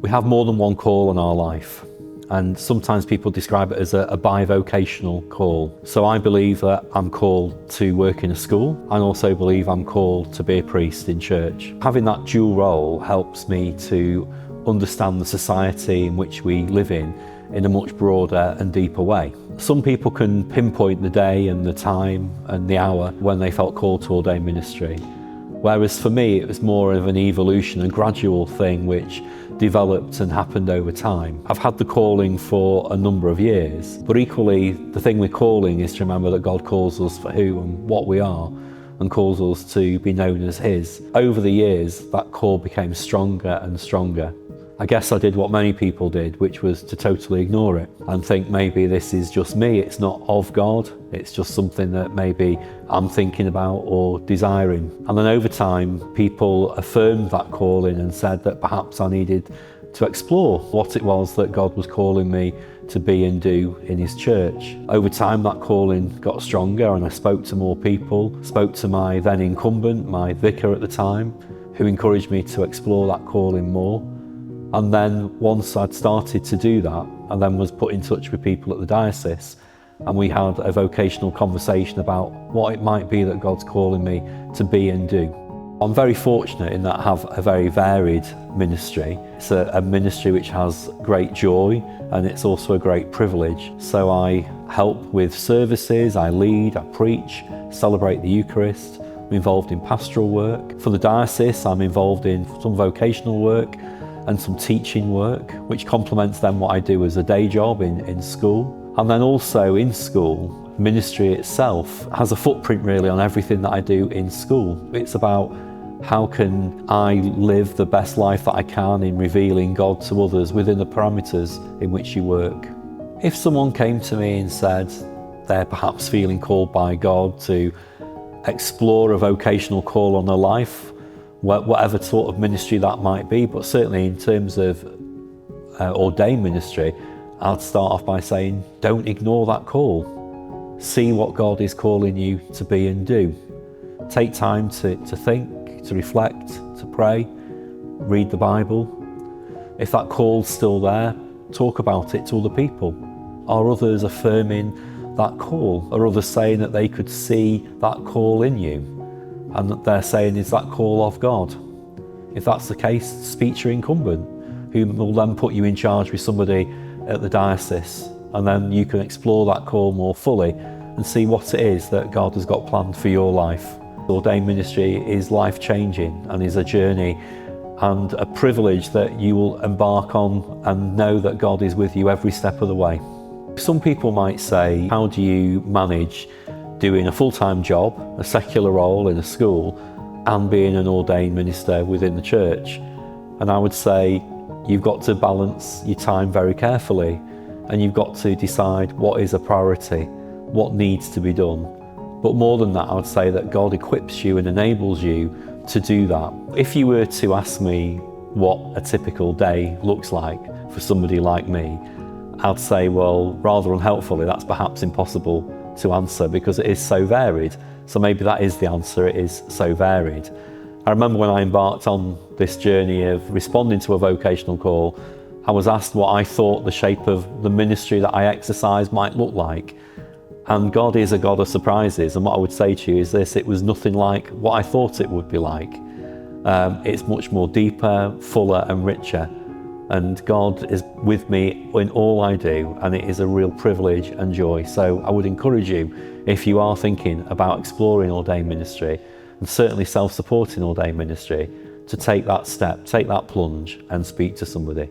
We have more than one call in our life, and sometimes people describe it as a bivocational call. So I believe that I'm called to work in a school, and also believe I'm called to be a priest in church. Having that dual role helps me to understand the society in which we live in a much broader and deeper way. Some people can pinpoint the day and the time and the hour when they felt called to ordained ministry. Whereas for me, it was more of an evolution, a gradual thing which developed and happened over time. I've had the calling for a number of years, but equally the thing with calling is to remember that God calls us for who and what we are, and calls us to be known as His. Over the years, that call became stronger and stronger. I guess I did what many people did, which was to totally ignore it and think maybe this is just me, it's not of God, it's just something that maybe I'm thinking about or desiring. And then over time, people affirmed that calling and said that perhaps I needed to explore what it was that God was calling me to be and do in His church. Over time, that calling got stronger, and I spoke to more people, spoke to my then incumbent, my vicar at the time, who encouraged me to explore that calling more. And then once I'd started to do that, I then was put in touch with people at the diocese, and we had a vocational conversation about what it might be that God's calling me to be and do. I'm very fortunate in that I have a very varied ministry. It's a ministry which has great joy, and it's also a great privilege. So I help with services, I lead, I preach, celebrate the Eucharist. I'm involved in pastoral work. For the diocese, I'm involved in some vocational work and some teaching work, which complements then what I do as a day job in school. And then also in school, ministry itself has a footprint really on everything that I do in school. It's about how can I live the best life that I can in revealing God to others within the parameters in which you work. If someone came to me and said they're perhaps feeling called by God to explore a vocational call on their life, whatever sort of ministry that might be, but certainly in terms of ordained ministry, I'd start off by saying, don't ignore that call. See what God is calling you to be and do. Take time to think, to reflect, to pray, read the Bible. If that call's still there, talk about it to other people. Are others affirming that call? Are others saying that they could see that call in you? And that they're saying, is that call of God? If that's the case, speak to your incumbent, who will then put you in charge with somebody at the diocese, and then you can explore that call more fully and see what it is that God has got planned for your life. Ordained ministry is life-changing and is a journey and a privilege that you will embark on and know that God is with you every step of the way. Some people might say, how do you manage doing a full-time job, a secular role in a school, and being an ordained minister within the church? And I would say you've got to balance your time very carefully, and you've got to decide what is a priority, what needs to be done. But more than that, I would say that God equips you and enables you to do that. If you were to ask me what a typical day looks like for somebody like me, I'd say, well, rather unhelpfully, that's perhaps impossible to answer because it is so varied. So maybe that is the answer, it is so varied. I remember when I embarked on this journey of responding to a vocational call, I was asked what I thought the shape of the ministry that I exercise might look like. And God is a God of surprises, and what I would say to you is this: it was nothing like what I thought it would be like. It's much more deeper, fuller and richer. And God is with me in all I do, and it is a real privilege and joy. So I would encourage you, if you are thinking about exploring ordained ministry, and certainly self-supporting ordained ministry, to take that step, take that plunge and speak to somebody.